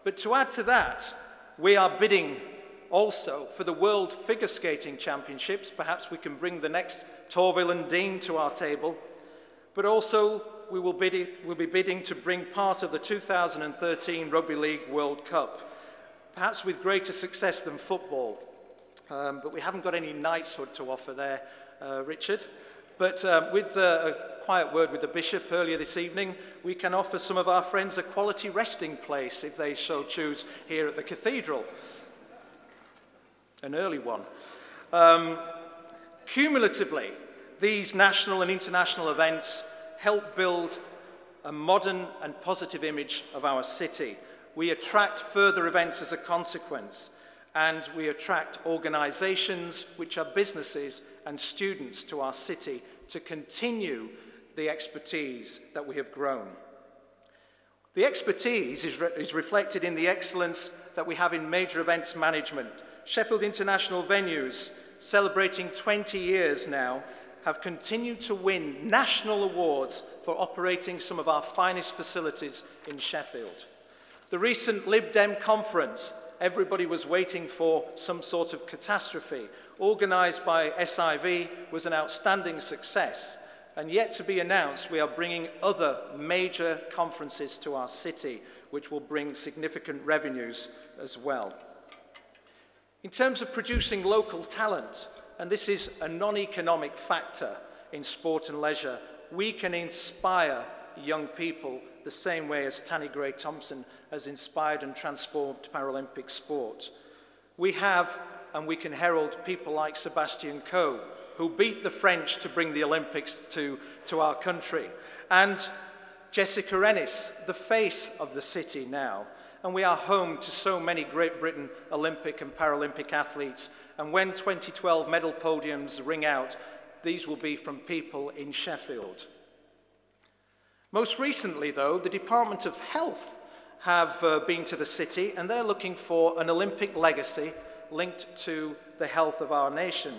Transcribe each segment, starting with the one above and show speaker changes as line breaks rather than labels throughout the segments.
But to add to that, we are bidding also for the World Figure Skating Championships. Perhaps we can bring the next Torvill and Dean to our table. But also, we'll be bidding to bring part of the 2013 Rugby League World Cup, perhaps with greater success than football. But we haven't got any knightshood to offer there, Richard. But with a quiet word with the Bishop earlier this evening, we can offer some of our friends a quality resting place, if they so choose, here at the Cathedral. An early one. Cumulatively, these national and international events help build a modern and positive image of our city. We attract further events as a consequence, and we attract organisations, which are businesses, and students to our city to continue the expertise that we have grown. The expertise is reflected in the excellence that we have in major events management. Sheffield International Venues, celebrating 20 years now, have continued to win national awards for operating some of our finest facilities in Sheffield. The recent Lib Dem conference, everybody was waiting for some sort of catastrophe, organised by SIV, was an outstanding success. And yet to be announced, we are bringing other major conferences to our city, which will bring significant revenues as well. In terms of producing local talent, and this is a non-economic factor in sport and leisure, we can inspire young people the same way as Tanny Gray-Thompson has inspired and transformed Paralympic sport. We have, and we can herald people like Sebastian Coe, who beat the French to bring the Olympics to our country, and Jessica Ennis, the face of the city now. And we are home to so many Great Britain Olympic and Paralympic athletes. And when 2012 medal podiums ring out, these will be from people in Sheffield. Most recently, though, the Department of Health have been to the city, and they're looking for an Olympic legacy linked to the health of our nation.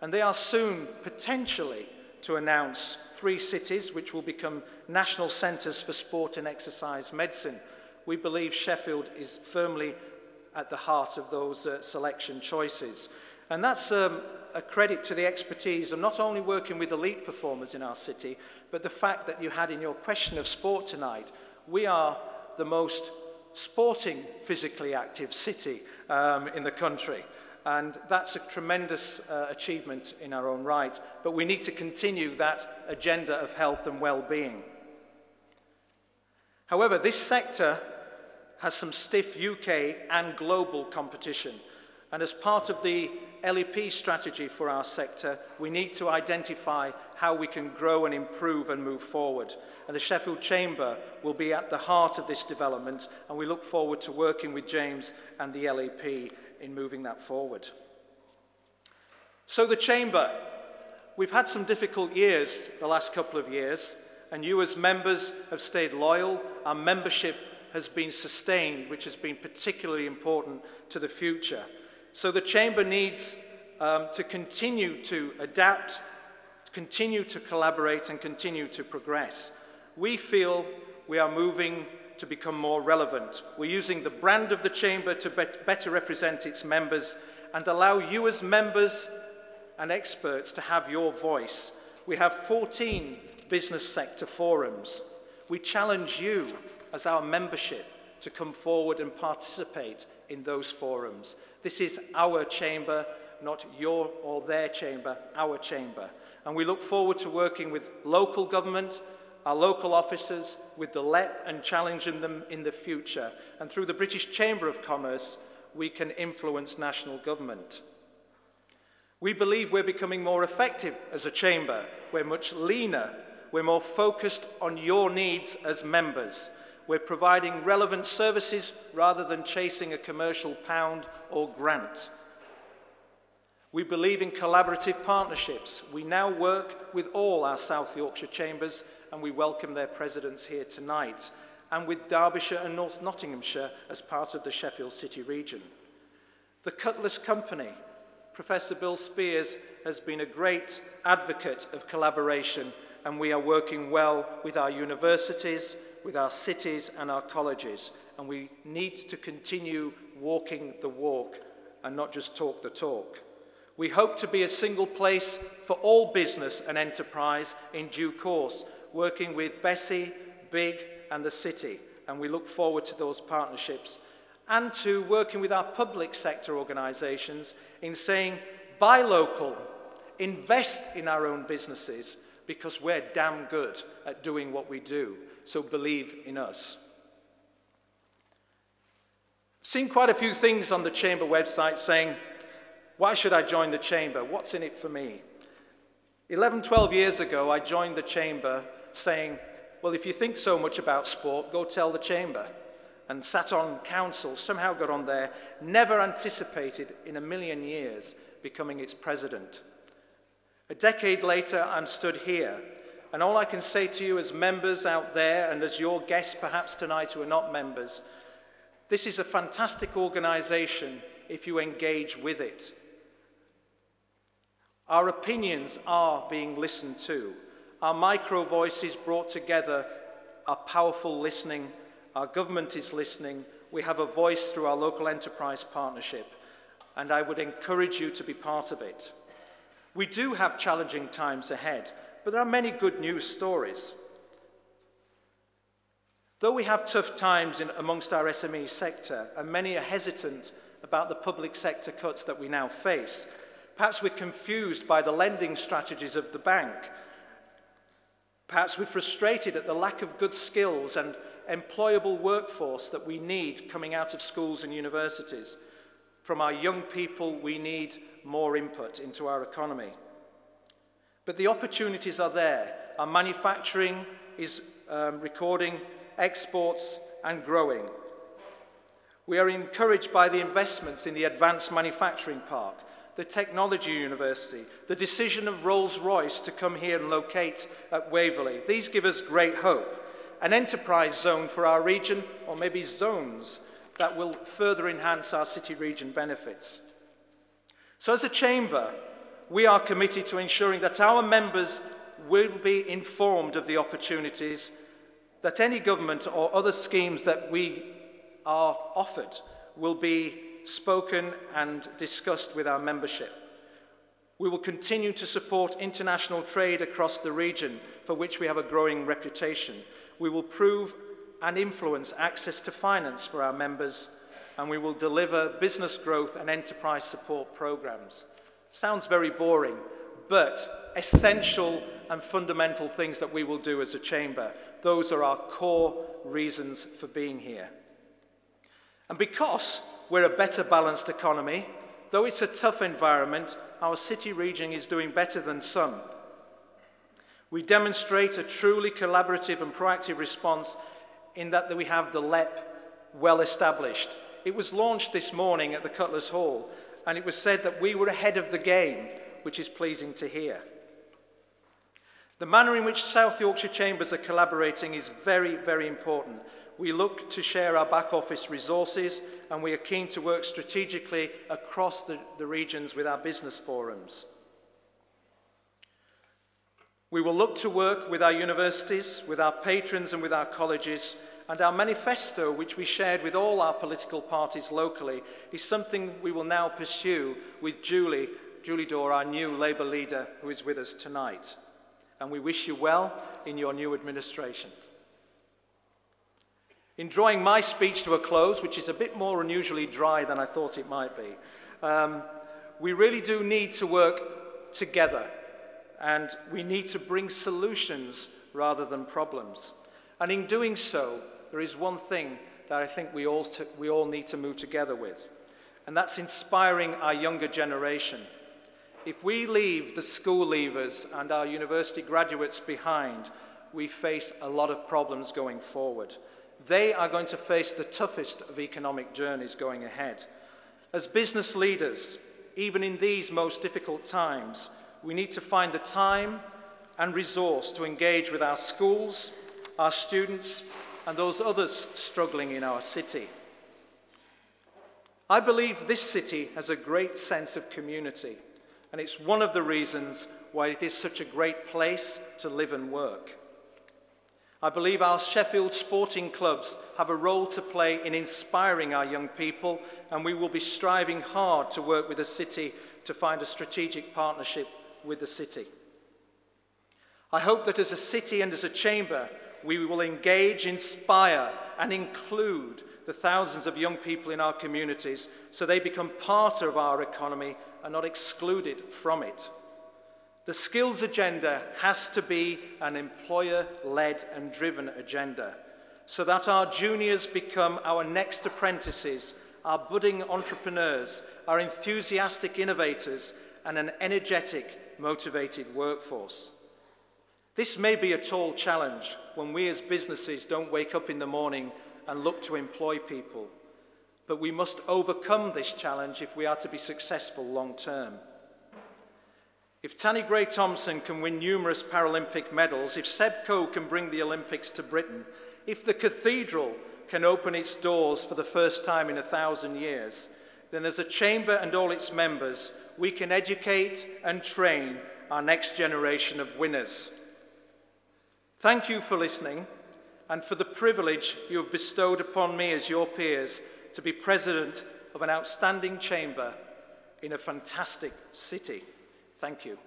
And they are soon, potentially, to announce 3 cities which will become national centres for sport and exercise medicine. We believe Sheffield is firmly at the heart of those selection choices. And that's a credit to the expertise of not only working with elite performers in our city, but the fact that you had in your question of sport tonight, we are the most sporting, physically active city in the country. And that's a tremendous achievement in our own right. But we need to continue that agenda of health and well-being. However, this sector has some stiff UK and global competition. And as part of the LEP strategy for our sector, we need to identify how we can grow and improve and move forward. And the Sheffield Chamber will be at the heart of this development, and we look forward to working with James and the LEP in moving that forward. So the Chamber, we've had some difficult years the last couple of years, and you as members have stayed loyal. Our membership has been sustained, which has been particularly important to the future. So the Chamber needs to continue to adapt, continue to collaborate, and continue to progress. We feel we are moving to become more relevant. We're using the brand of the Chamber to better represent its members and allow you as members and experts to have your voice. We have 14 business sector forums. We challenge you as our membership to come forward and participate in those forums. This is our chamber, not your or their chamber, our chamber. And we look forward to working with local government, our local officers, with the LEP and challenging them in the future. And through the British Chamber of Commerce, we can influence national government. We believe we're becoming more effective as a chamber. We're much leaner. We're more focused on your needs as members. We're providing relevant services rather than chasing a commercial pound or grant. We believe in collaborative partnerships. We now work with all our South Yorkshire chambers, and we welcome their presidents here tonight, and with Derbyshire and North Nottinghamshire as part of the Sheffield City region. The Cutlass Company, Professor Bill Spears, has been a great advocate of collaboration, and we are working well with our universities, with our cities and our colleges. and we need to continue walking the walk and not just talk the talk. We hope to be a single place for all business and enterprise in due course, working with Bessie, Big and the city, and we look forward to those partnerships, and to working with our public sector organisations in saying, buy local, invest in our own businesses, because we're damn good at doing what we do, so believe in us. I've seen quite a few things on the Chamber website saying, why should I join the Chamber? What's in it for me? 11, 12 years ago, I joined the Chamber saying, well, if you think so much about sport, go tell the Chamber. And sat on council, somehow got on there, never anticipated in a million years becoming its president. A decade later, I'm stood here, and all I can say to you as members out there, and as your guests perhaps tonight who are not members, this is a fantastic organisation if you engage with it. Our opinions are being listened to. Our micro voices brought together are powerful listening. Our government is listening. We have a voice through our local enterprise partnership, and I would encourage you to be part of it. We do have challenging times ahead, but there are many good news stories. Though we have tough times amongst our SME sector, and many are hesitant about the public sector cuts that we now face, perhaps we're confused by the lending strategies of the bank. Perhaps we're frustrated at the lack of good skills and employable workforce that we need coming out of schools and universities. From our young people, we need more input into our economy. But the opportunities are there. Our manufacturing is recording exports and growing. We are encouraged by the investments in the Advanced Manufacturing Park, the Technology University, the decision of Rolls-Royce to come here and locate at Waverley. These give us great hope. An enterprise zone for our region, or maybe zones, that will further enhance our city region benefits. So as a Chamber, we are committed to ensuring that our members will be informed of the opportunities, that any government or other schemes that we are offered will be spoken and discussed with our membership. We will continue to support international trade across the region, for which we have a growing reputation. We will prove and influence access to finance for our members, and we will deliver business growth and enterprise support programs. Sounds very boring, but essential and fundamental things that we will do as a Chamber. Those are our core reasons for being here. And because we're a better balanced economy, though it's a tough environment, our city region is doing better than some. We demonstrate a truly collaborative and proactive response in that we have the LEP well established. It was launched this morning at the Cutlers Hall, and it was said that we were ahead of the game, which is pleasing to hear. The manner in which South Yorkshire Chambers are collaborating is very, very important. We look to share our back office resources, and we are keen to work strategically across the regions with our business forums. We will look to work with our universities, with our patrons and with our colleges, and our manifesto, which we shared with all our political parties locally, is something we will now pursue with Julie Dore, our new Labour leader, who is with us tonight. And we wish you well in your new administration. In drawing my speech to a close, which is a bit more unusually dry than I thought it might be, we really do need to work together, and we need to bring solutions rather than problems. And in doing so, there is one thing that I think we all need to move together with, and that's inspiring our younger generation. If we leave the school leavers and our university graduates behind, we face a lot of problems going forward. They are going to face the toughest of economic journeys going ahead. As business leaders, even in these most difficult times, we need to find the time and resource to engage with our schools, our students, and those others struggling in our city. I believe this city has a great sense of community, and it's one of the reasons why it is such a great place to live and work. I believe our Sheffield sporting clubs have a role to play in inspiring our young people, and we will be striving hard to work with the city to find a strategic partnership with the city. I hope that as a city and as a chamber, we will engage, inspire, and include the thousands of young people in our communities so they become part of our economy and not excluded from it. The skills agenda has to be an employer-led and driven agenda so that our juniors become our next apprentices, our budding entrepreneurs, our enthusiastic innovators, and an energetic, motivated workforce. This may be a tall challenge when we as businesses don't wake up in the morning and look to employ people, but we must overcome this challenge if we are to be successful long term. If Tanni Gray-Thompson can win numerous Paralympic medals, if Seb Coe can bring the Olympics to Britain, if the Cathedral can open its doors for the first time in 1,000 years, then as a chamber and all its members, we can educate and train our next generation of winners. Thank you for listening and for the privilege you have bestowed upon me as your peers to be president of an outstanding chamber in a fantastic city. Thank you.